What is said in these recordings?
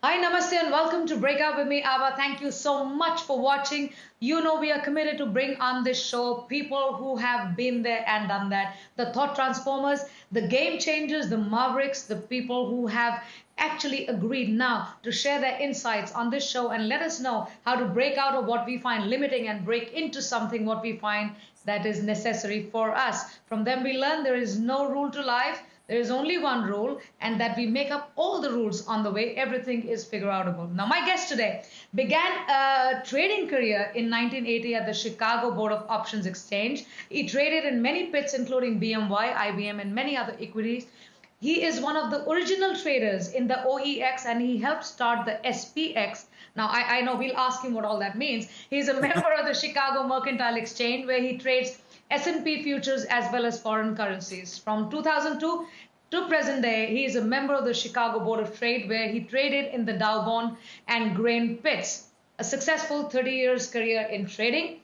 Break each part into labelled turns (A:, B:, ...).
A: Hi, Namaste, and welcome to Breakout with me, Abha. Thank you so much for watching. You know, we are committed to bring on this show people who have been there and done that. The thought transformers, the game changers, the mavericks, the people who have actually agreed now to share their insights on this show and let us know how to break out of what we find limiting and break into something what we find that is necessary for us. From them, we learn there is no rule to life. There is only one rule, and that we make up all the rules on the way. Everything is figure outable. Now, my guest today began a trading career in 1980 at the Chicago Board of Options Exchange. He traded in many pits, including BMY, IBM, and many other equities. He is one of the original traders in the OEX, and he helped start the SPX. Now, I know we'll ask him what all that means. He's a member of the Chicago Mercantile Exchange, where he trades S&P futures as well as foreign currencies. From 2002 to present day, he is a member of the Chicago Board of Trade, where he traded in the Dow Bond and grain pits. A successful 30 years career in trading.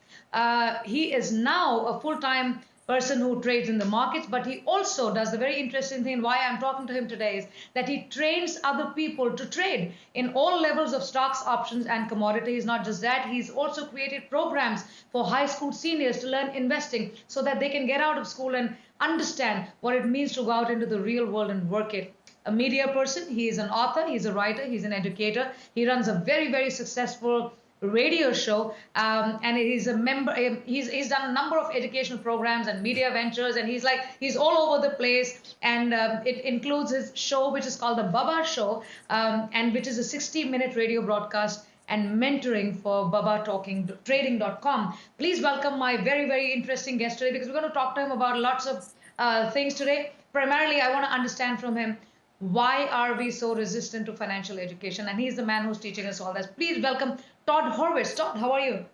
A: He is now a full-time person who trades in the markets, but he also does the very interesting thing. Why I'm talking to him today is that he trains other people to trade in all levels of stocks, options, and commodities. Not just that, he's also created programs for high school seniors to learn investing so that they can get out of school and understand what it means to go out into the real world and work it. A media person, he is an author, he's a writer, he's an educator. He runs a very, very successful radio show, and he's a member. He's done a number of educational programs and media ventures, and he's all over the place. And it includes his show, which is called the Baba Show, and which is a 60-minute radio broadcast and mentoring for babatalkingtrading.com. Please welcome my very, very interesting guest today, because we're going to talk to him about lots of things today. Primarily, I want to understand from him, why are we so resistant to financial education? And he's the man who's teaching us all this. Please welcome Todd Horwitz. Todd, how are you?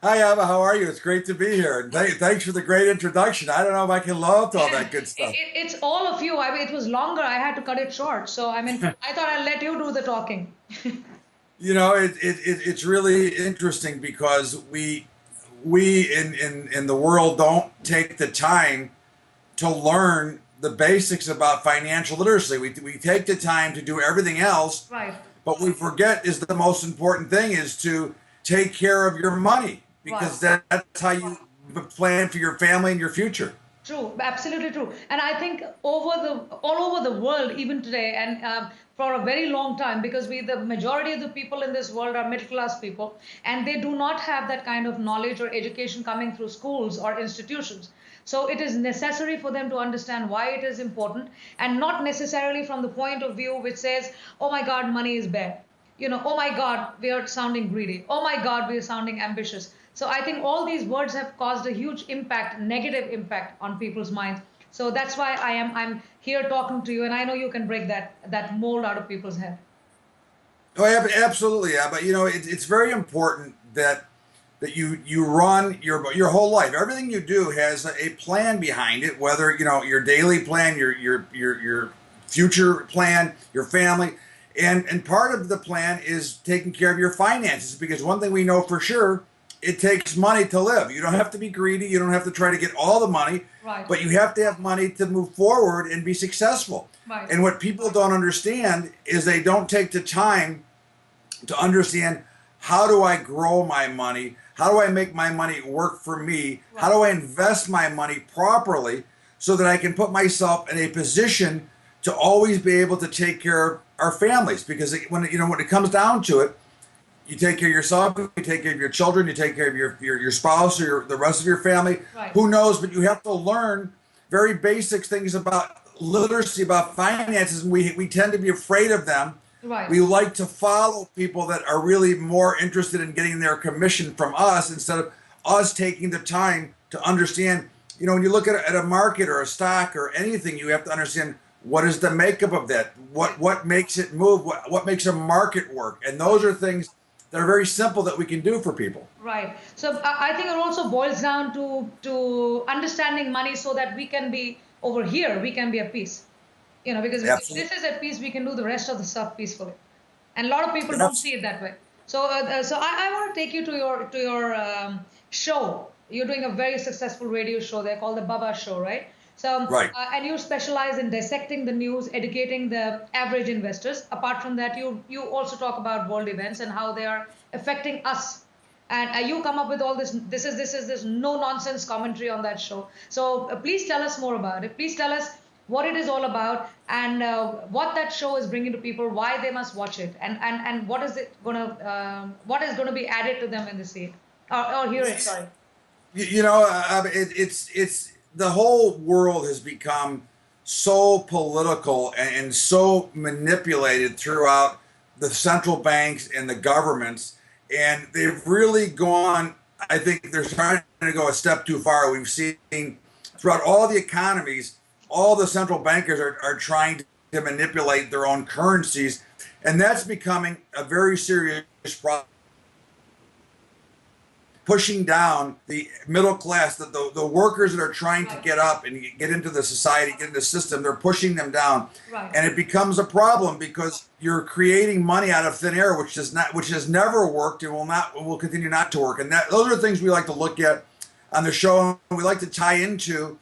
B: Hi, Abha. How are you? It's great to be here. Thanks for the great introduction. I don't know if I can live up to all that good stuff.
A: It's all of you. I mean, it was longer. I had to cut it short. So, I mean, I thought I'd let you do the talking.
B: You know, it's really interesting because we in the world don't take the time to learn the basics about financial literacy. We take the time to do everything else,
A: right?
B: But we forget is the most important thing is to take care of your money, because that's how you plan for your family and your future.
A: True, absolutely true. And I think all over the world, even today, and for a very long time, because the majority of the people in this world are middle class people, and they do not have that kind of knowledge or education coming through schools or institutions. So it is necessary for them to understand why it is important, and not necessarily from the point of view which says, oh my God, money is bad. You know, oh my God, we are sounding greedy. Oh my God, we are sounding ambitious. So I think all these words have caused a huge impact, negative impact on people's minds. So that's why I'm here talking to you, and I know you can break that mold out of people's head.
B: Oh, absolutely. Yeah, but you know, it's very important that you run your whole life. Everything you do has a plan behind it, whether, you know, your daily plan, your future plan, your family. And part of the plan is taking care of your finances, because one thing we know for sure, it takes money to live. You don't have to be greedy. You don't have to try to get all the money,
A: right,
B: but you have to have money to move forward and be successful.
A: Right.
B: And what people don't understand is they don't take the time to understand, how do I grow my money? How do I make my money work for me?
A: Right.
B: How do I invest my money properly so that I can put myself in a position to always be able to take care of our families? Because when it comes down to it, you take care of yourself, you take care of your children, you take care of your spouse or the rest of your family.
A: Right.
B: Who knows? But you have to learn very basic things about literacy, about finances, and we tend to be afraid of them.
A: Right.
B: We like to follow people that are really more interested in getting their commission from us, instead of us taking the time to understand, when you look at a market or a stock or anything, you have to understand what is the makeup of that, what makes it move, what makes a market work, and those are things that are very simple that we can do for people.
A: Right. So I think it also boils down to understanding money so that we can be over here, we can be at peace. Because if
B: Absolutely.
A: this is at peace, we can do the rest of the stuff peacefully. And a lot of people don't
B: Yes.
A: see it that way. So I want to take you to your show. You're doing a very successful radio show there called the Baba Show, right?
B: Right.
A: And you specialize in dissecting the news, educating the average investors. Apart from that, you also talk about world events and how they are affecting us. And you come up with all this. This no nonsense commentary on that show. So please tell us more about it. Please tell us what it is all about and what that show is bringing to people, why they must watch it, and what is going to be added to them when they see it or hear it. Sorry.
B: It's the whole world has become so political and so manipulated throughout the central banks and the governments, and they've really gone. I think they're trying to go a step too far. We've seen throughout all the economies, all the central bankers are trying to manipulate their own currencies, and that's becoming a very serious problem, pushing down the middle class, the workers that are trying to get up and get into the society, get into the system. They're pushing them down,
A: Right.
B: and it becomes a problem because you're creating money out of thin air, which has never worked and will continue not to work. And those are things we like to look at on the show. We like to tie into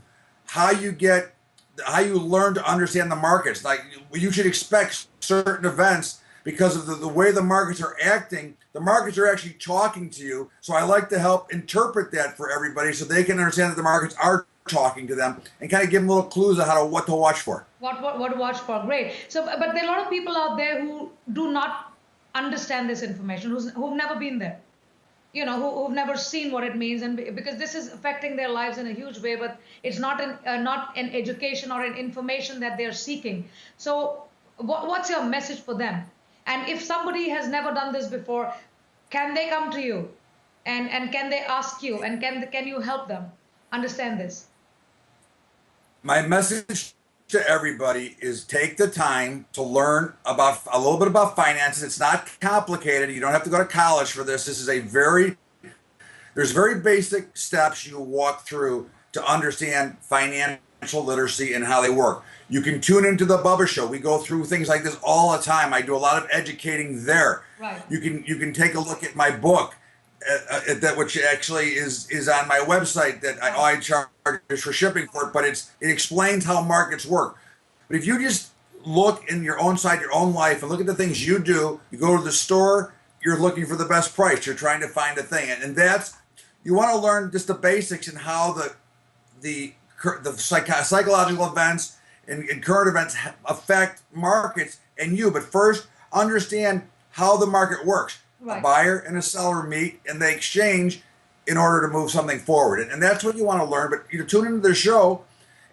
B: how you learn to understand the markets. Like, you should expect certain events because of the way the markets are acting. The markets are actually talking to you. So I like to help interpret that for everybody so they can understand that the markets are talking to them and kind of give them little clues on what to watch for.
A: What to watch for? Great. So, but there are a lot of people out there who do not understand this information, who've never been there. Who've never seen what it means, and because this is affecting their lives in a huge way, but it's not an education or an information that they're seeking. So what's your message for them? And if somebody has never done this before, can they come to you, and can they ask you, and can you help them understand this?
B: My message to everybody is take the time to learn about a little bit about finances. It's not complicated. You don't have to go to college for this. This is there's very basic steps you walk through to understand financial literacy and how they work. You can tune into the Bubba Show. We go through things like this all the time. I do a lot of educating there.
A: Right.
B: You can take a look at my book, which actually is on my website, that I charge for shipping for it, but it explains how markets work. But if you just look in your own life and look at the things you do, you go to the store, you're looking for the best price, you're trying to find a thing, and you want to learn just the basics and how the psychological events and current events affect markets and you. But first, understand how the market works.
A: Right.
B: A buyer and a seller meet and they exchange in order to move something forward. And that's what you want to learn. But you tune into the show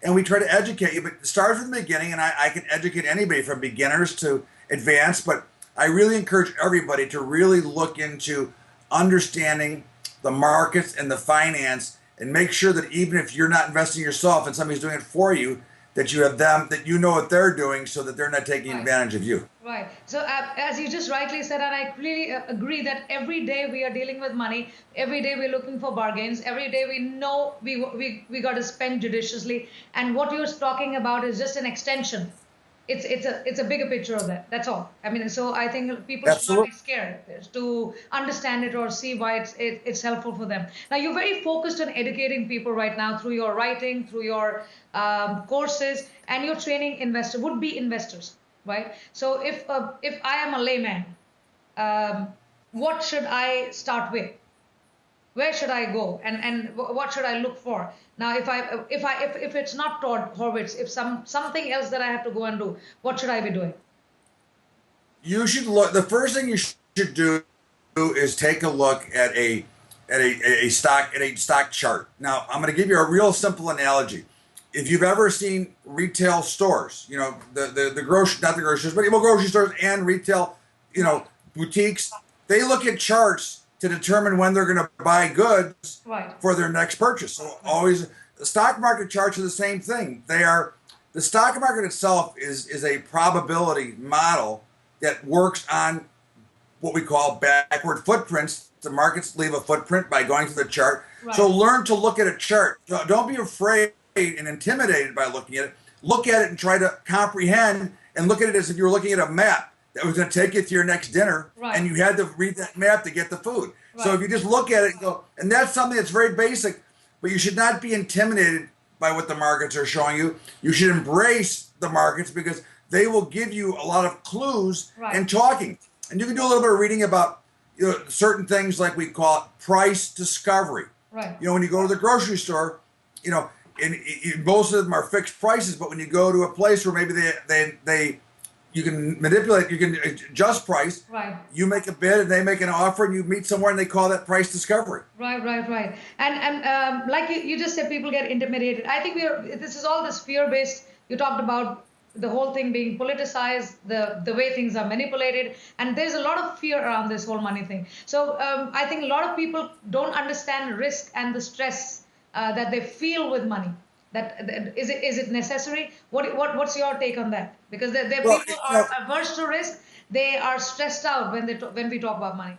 B: and we try to educate you. But it starts from the beginning, and I can educate anybody from beginners to advanced. But I really encourage everybody to really look into understanding the markets and the finance, and make sure that even if you're not investing yourself and somebody's doing it for you, that you have them, that you know what they're doing so that they're not taking advantage of you.
A: Right. So as you just rightly said, and I completely agree that every day we are dealing with money. Every day we're looking for bargains. Every day we know we got to spend judiciously. And what you're talking about is just an extension. It's a bigger picture of that. That's all. I mean, so I think people should not be scared to understand it or see why it's helpful for them. Now, you're very focused on educating people right now through your writing, through your courses, and you're training would-be investors, right? So if I am a layman, what should I start with? Where should I go, and what should I look for? Now, if it's not Todd Horwitz, if something else that I have to go and do, what should I be doing?
B: You should look. The first thing you should do is take a look at a stock chart. Now, I'm going to give you a real simple analogy. If you've ever seen retail stores, the grocery, not the grocery stores, but grocery stores and retail, boutiques, they look at charts to determine when they're going to buy goods
A: Right.
B: for their next purchase. So always the stock market charts are the same thing. The stock market itself is a probability model that works on what we call backward footprints. The markets leave a footprint by going through the chart.
A: Right.
B: So learn to look at a chart. Don't be afraid and intimidated by looking at it. Look at it and try to comprehend and look at it as if you were looking at a map that was going to take you to your next dinner,
A: right.
B: and you had to read that map to get the food.
A: Right.
B: So if you just look at it and go, and that's something that's very basic, but you should not be intimidated by what the markets are showing you. You should embrace the markets because they will give you a lot of clues
A: right.
B: and talking. And you can do a little bit of reading about certain things like we call it price discovery.
A: Right.
B: When you go to the grocery store, and most of them are fixed prices, but when you go to a place where maybe they you can manipulate, you can adjust price.
A: Right.
B: You make a bid and they make an offer, and you meet somewhere and they call that price discovery.
A: Right. And like you just said, people get intimidated. I think this is all this fear-based. You talked about the whole thing being politicized, the way things are manipulated, and there's a lot of fear around this whole money thing. So I think a lot of people don't understand risk and the stress that they feel with money. Is it necessary? What's your take on that? Because people are averse to risk. They are stressed out when we talk about money.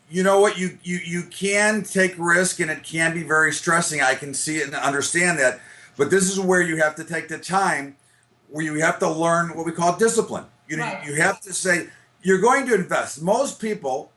B: You know what? You can take risk, and it can be very stressing. I can see it and understand that. But this is where you have to take the time, where you have to learn what we call discipline.
A: Right.
B: You have to say, you're going to invest. Most people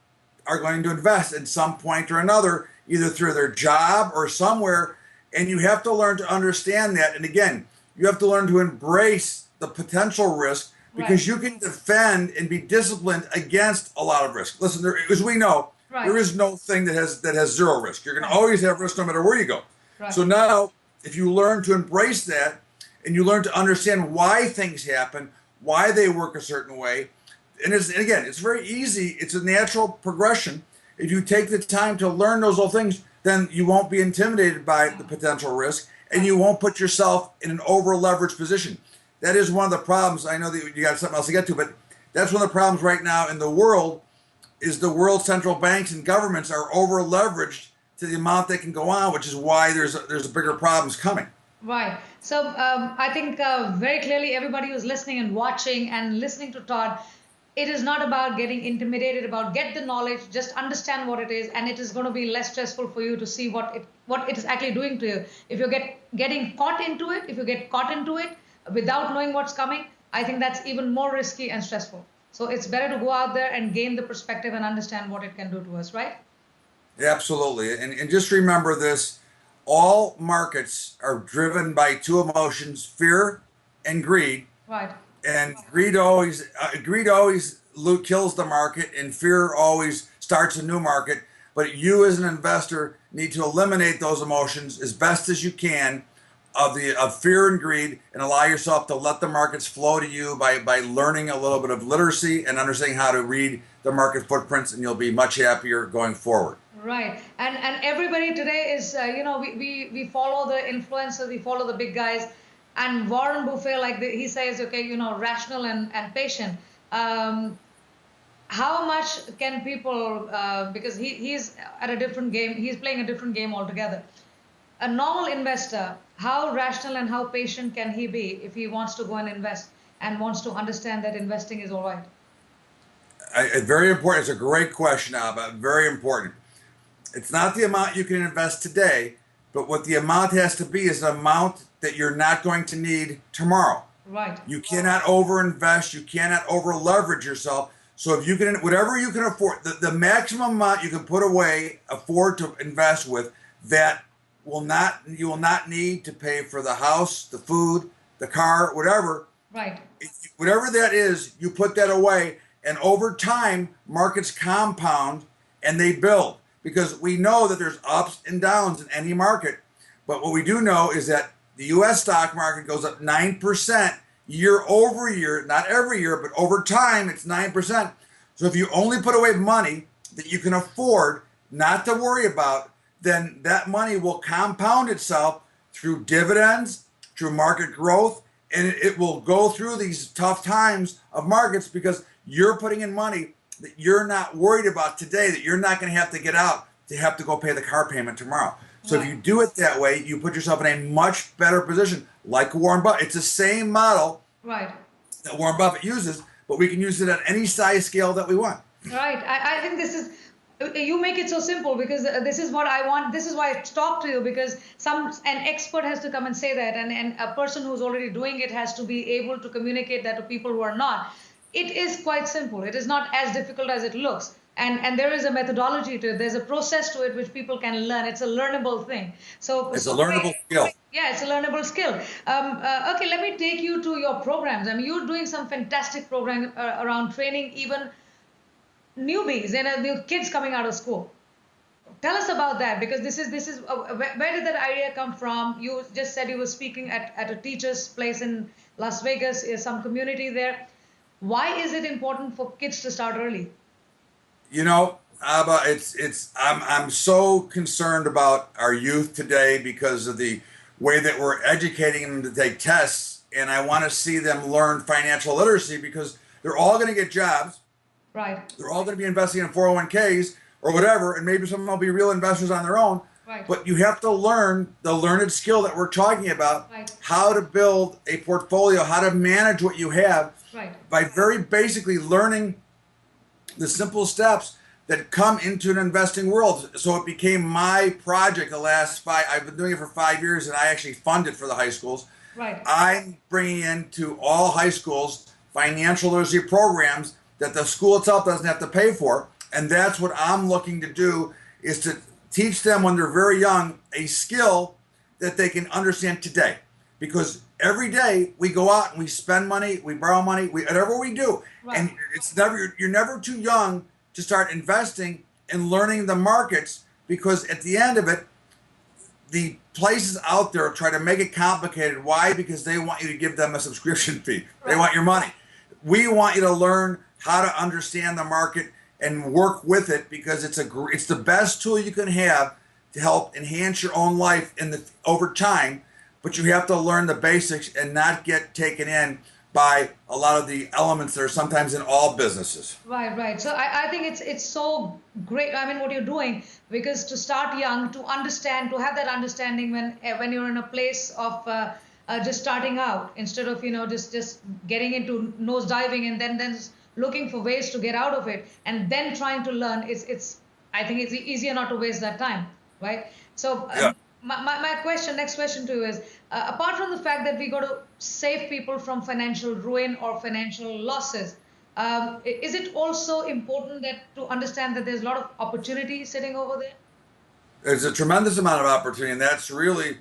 B: are going to invest at some point or another, either through their job or somewhere, and you have to learn to understand that. And again, you have to learn to embrace the potential risk, because you can defend and be disciplined against a lot of risk. Listen, as we know, there is no thing that has zero risk. You're going to always have risk no matter where you go.
A: Right.
B: So now, if you learn to embrace that, and you learn to understand why things happen, why they work a certain way, and again, it's very easy. It's a natural progression. If you take the time to learn those little things, then you won't be intimidated by the potential risk, and you won't put yourself in an over-leveraged position. That is one of the problems. I know that you got something else to get to, but that's one of the problems right now in the world, is the world central banks and governments are over-leveraged to the amount they can go on, which is why there's bigger problems coming.
A: Right. So I think very clearly everybody who's listening and watching and listening to Todd, it is not about getting intimidated, about get the knowledge, just understand what it is, and it is going to be less stressful for you to see what it is actually doing to you. If you getting caught into it, if you get caught into it without knowing what's coming, I think that's even more risky and stressful. So it's better to go out there and gain the perspective and understand what it can do to us, right?
B: Absolutely. And just remember this. All markets are driven by two emotions, fear and greed.
A: Right.
B: And greed always kills the market, and fear always starts a new market. But you as an investor need to eliminate those emotions as best as you can of fear and greed, and allow yourself to let the markets flow to you by learning a little bit of literacy and understanding how to read the market footprints, and you'll be much happier going forward.
A: Right. And everybody today is, we follow the influencers, we follow the big guys. And Warren Buffett, he says, okay, rational and patient. How much can people, because he's at a different game, he's playing a different game altogether. A normal investor, how rational and how patient can he be if he wants to go and invest and wants to understand that investing is all right?
B: Very important. It's a great question, Abha. Very important. It's not the amount you can invest today, but what the amount has to be is an amount that you're not going to need tomorrow.
A: Right.
B: You cannot overinvest. You cannot over leverage yourself. So if you can, whatever you can afford, the maximum amount you can afford to invest with, that you will not need to pay for the house, the food, the car, whatever.
A: Right.
B: Whatever that is, you put that away, and over time, markets compound and they build. Because we know that there's ups and downs in any market. But what we do know is that the U.S. stock market goes up 9% year over year, not every year, but over time, it's 9%. So if you only put away money that you can afford not to worry about, then that money will compound itself through dividends, through market growth, and it will go through these tough times of markets because you're putting in money that you're not worried about today, that you're not going to have to get out to have to go pay the car payment tomorrow. So if
A: Right.
B: you do it that way, you put yourself in a much better position, like Warren Buffett. It's the same model
A: Right.
B: that Warren Buffett uses, but we can use it at any size scale that we want.
A: Right. I think this is, you make it so simple because this is what I want. This is why I talk to you, because an expert has to come and say that, and a person who's already doing it has to be able to communicate that to people who are not. It is quite simple. It is not as difficult as it looks. And there is a methodology to it. There's a process to it which people can learn. It's a learnable thing.
B: It's a
A: So great.
B: learnable skill.
A: Yeah, it's a learnable skill. Okay, let me take you to your programs. I mean, you're doing some fantastic program around training even newbies and new kids coming out of school. Tell us about that, because this is where did that idea come from? You just said you were speaking at a teacher's place in Las Vegas, some community there. Why is it important for kids to start early?
B: You know, Abba, I'm so concerned about our youth today because of the way that we're educating them to take tests, and I want to see them learn financial literacy because they're all going to get jobs.
A: Right.
B: They're all going to be investing in 401ks or whatever, and maybe some of them will be real investors on their own.
A: Right.
B: But you have to learn the learned skill that we're talking about,
A: Right.
B: how to build a portfolio, how to manage what you have,
A: Right.
B: by very basically learning the simple steps that come into an investing world. So it became my project I've been doing it for 5 years, and I actually fund it for the high schools.
A: Right.
B: I'm bringing into all high schools financial literacy programs that the school itself doesn't have to pay for. And that's what I'm looking to do, is to teach them when they're very young a skill that they can understand today. Because every day we go out and we spend money, we borrow money, whatever we do.
A: Right.
B: And you're never too young to start investing and learning the markets, because at the end of it, the places out there try to make it complicated. Why? Because they want you to give them a subscription fee. Right. They want your money. We want you to learn how to understand the market and work with it, because it's the best tool you can have to help enhance your own life over time. But you have to learn the basics and not get taken in by a lot of the elements that are sometimes in all businesses.
A: Right, right. So I think it's so great. I mean, what you're doing, because to start young, to understand, to have that understanding when you're in a place of just starting out, instead of just getting into nose diving and then looking for ways to get out of it and then trying to learn. I think it's easier not to waste that time, right? So.
B: Yeah.
A: My next question to you is, apart from the fact that we got to save people from financial ruin or financial losses, is it also important to understand that there's a lot of opportunity sitting over there?
B: There's a tremendous amount of opportunity, and that's really,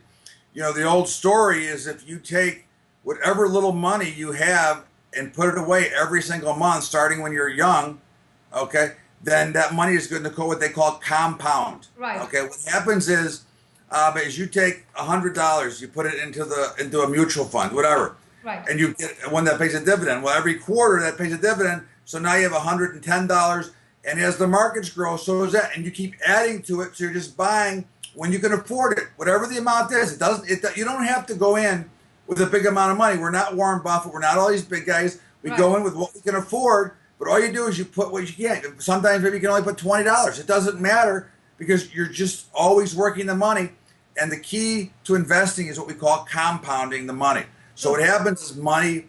B: the old story is, if you take whatever little money you have and put it away every single month, starting when you're young, okay, then that money is going to go what they call compound.
A: Right.
B: Okay, what happens is, as you take $100, you put it into a mutual fund, whatever,
A: right,
B: and you get one that pays a dividend. Well, every quarter that pays a dividend, so now you have $110, and as the markets grow, so is that, and you keep adding to it. So you're just buying when you can afford it, whatever the amount is. You don't have to go in with a big amount of money. We're not Warren Buffett. We're not all these big guys. We
A: right.
B: go in with what we can afford, but all you do is you put what you can. Sometimes maybe you can only put $20. It doesn't matter, because you're just always working the money. And the key to investing is what we call compounding the money. So what happens is money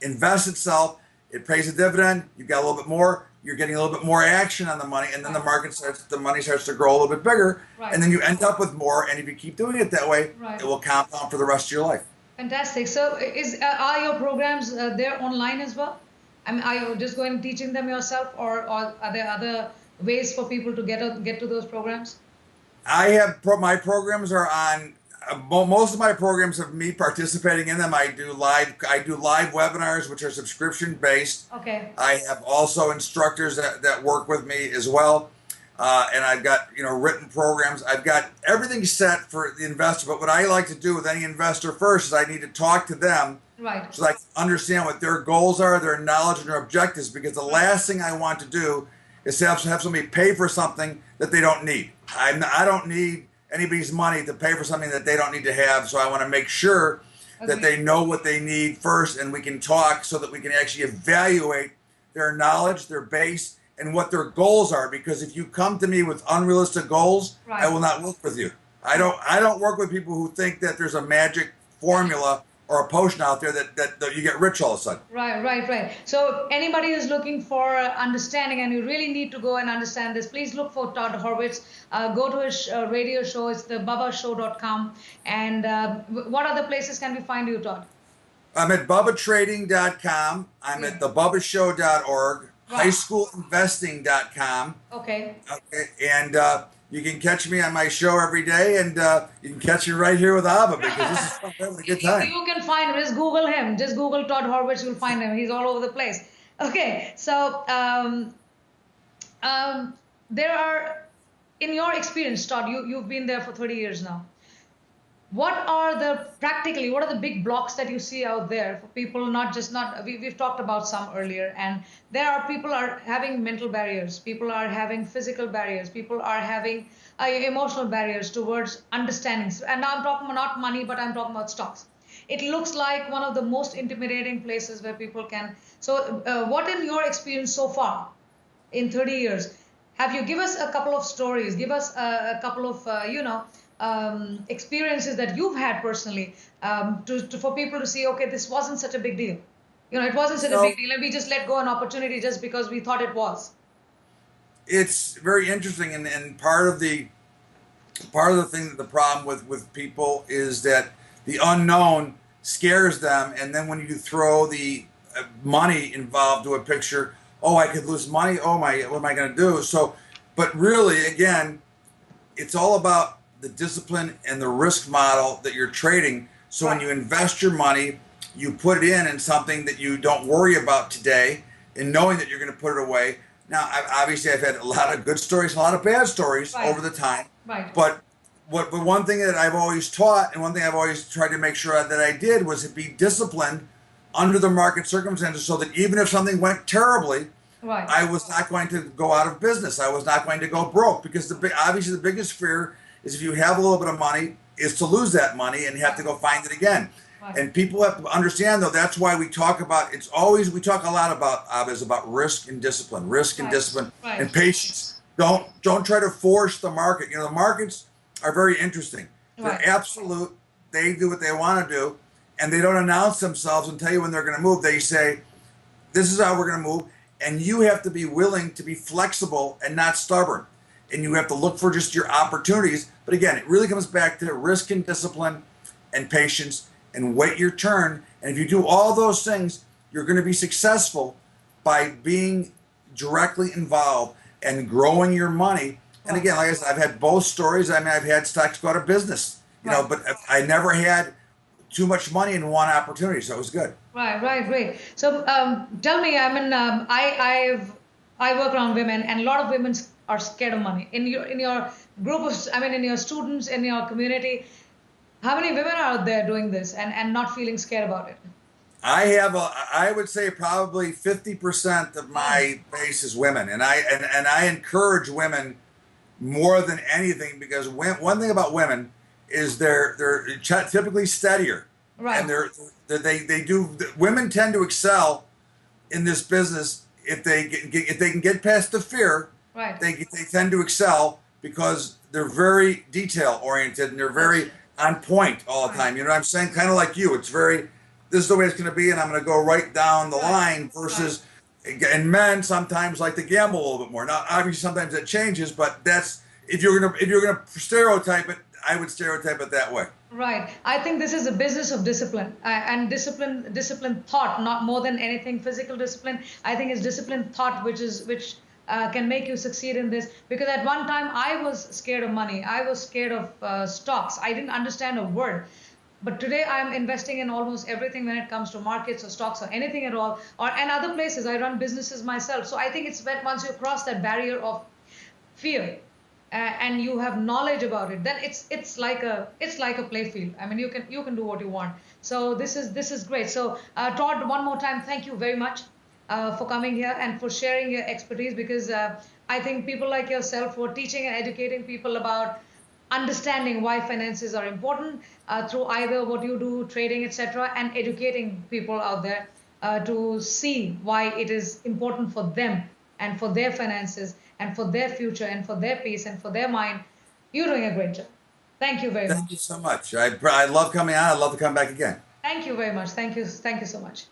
B: invests itself, it pays a dividend, you've got a little bit more, you're getting a little bit more action on the money, and then the money starts to grow a little bit bigger,
A: right.
B: and then you end up with more, and if you keep doing it that way, right. It will compound for the rest of your life.
A: Fantastic. So are your programs there online as well? I mean, are you just going and teaching them yourself, or are there other ways for people to get to those programs?
B: I have my programs are on. Most of my programs have me participating in them. I do live webinars, which are subscription based.
A: Okay.
B: I have also instructors that work with me as well, and I've got written programs. I've got everything set for the investor. But what I like to do with any investor first is I need to talk to them,
A: right,
B: so I can understand what their goals are, their knowledge, and their objectives. Because the last thing I want to do is to have somebody pay for something that they don't need. I don't need anybody's money to pay for something that they don't need to have. So I want to make sure that they know what they need first, and we can talk so that we can actually evaluate their knowledge, their base, and what their goals are. Because if you come to me with unrealistic goals,
A: right.
B: I will not work with you. I don't work with people who think that there's a magic formula or a potion out there that you get rich all of a sudden.
A: Right, right, right. So anybody who's looking for understanding and you really need to go and understand this, please look for Todd Horwitz. Go to his radio show. It's the babashow.com. And what other places can we find you, Todd?
B: I'm at bubbatrading.com. I'm
A: Yeah.
B: at thebubbashow.org,
A: Wow.
B: highschoolinvesting.com.
A: Okay.
B: Okay. And you can catch me on my show every day, and you can catch me right here with Abha because this is fun. We're having a good time.
A: You can find him. Just Google him. Just Google Todd Horwitz. You'll find him. He's all over the place. Okay. So there are, in your experience, Todd, you've been there for 30 years now. What are the big blocks that you see out there for people? We've talked about some earlier, and people are having mental barriers, people are having physical barriers, people are having emotional barriers towards understanding. And now I'm talking about not money, but I'm talking about stocks. It looks like one of the most intimidating places where people can. So what in your experience so far in 30 years, have you give us a couple of stories, give us a couple of experiences that you've had personally, for people to see, okay, this wasn't such a big deal. It wasn't such a big deal, and we just let go an opportunity just because we thought it was.
B: It's very interesting, and part of the thing that the problem with people is that the unknown scares them, and then when you throw the money involved to a picture, oh, I could lose money. Oh my, what am I going to do? So, but really, again, it's all about the discipline and the risk model that you're trading. So when you invest your money, you put it in something that you don't worry about today, and knowing that you're going to put it away. Now, I've had a lot of good stories, a lot of bad stories over the time.
A: Right.
B: But one thing that I've always taught, and one thing I've always tried to make sure that I did, was to be disciplined under the market circumstances, so that even if something went terribly, I was not going to go out of business. I was not going to go broke, because obviously the biggest fear is, if you have a little bit of money, is to lose that money and have to go find it again. Right. And people have to understand, though, that's why we talk about, we talk a lot about, is about risk and discipline, and patience. Don't try to force the market. The markets are very interesting. They're absolute. They do what they want to do, and they don't announce themselves and tell you when they're going to move. They say, this is how we're going to move, and you have to be willing to be flexible and not stubborn. And you have to look for just your opportunities. But again, it really comes back to risk and discipline and patience, and wait your turn. And if you do all those things, you're going to be successful by being directly involved and growing your money. And again, like I said, I've had both stories. I mean, I've had stocks go out of business, but I never had too much money in one opportunity, so it was good.
A: Right, great. So tell me, I mean, I work around women, and a lot of women are scared of money. In your group of, in your students, in your community, how many women are out there doing this and not feeling scared about it?
B: I would say probably 50% of my base is women, and I encourage women more than anything, because one thing about women is they're typically steadier, and women tend to excel in this business if they can get past the fear.
A: Right.
B: They tend to excel because they're very detail oriented, and they're very on point all the time. You know what I'm saying? Kind of like you. It's very, this is the way it's going to be, and I'm going to go right down the line, versus, and men sometimes like to gamble a little bit more. Now, obviously, sometimes that changes, but that's, if you're gonna stereotype it, I would stereotype it that way.
A: Right. I think this is a business of discipline, and discipline thought, not more than anything physical discipline. I think it's discipline thought which can make you succeed in this. Because at one time I was scared of money. I was scared of stocks. I didn't understand a word. But today I'm investing in almost everything when it comes to markets or stocks or anything at all, and other places. I run businesses myself. So I think it's when once you cross that barrier of fear, and you have knowledge about it, then it's like a playfield. I mean, you can do what you want. So this is great. So Todd, one more time, thank you very much for coming here and for sharing your expertise, because I think people like yourself who are teaching and educating people about understanding why finances are important through either what you do, trading, etc., and educating people out there to see why it is important for them and for their finances and for their future and for their peace and for their mind. You're doing a great job. Thank you very
B: Thank
A: much.
B: you so much. I love coming on. I'd love to come back again.
A: Thank you very much. Thank you. Thank you so much.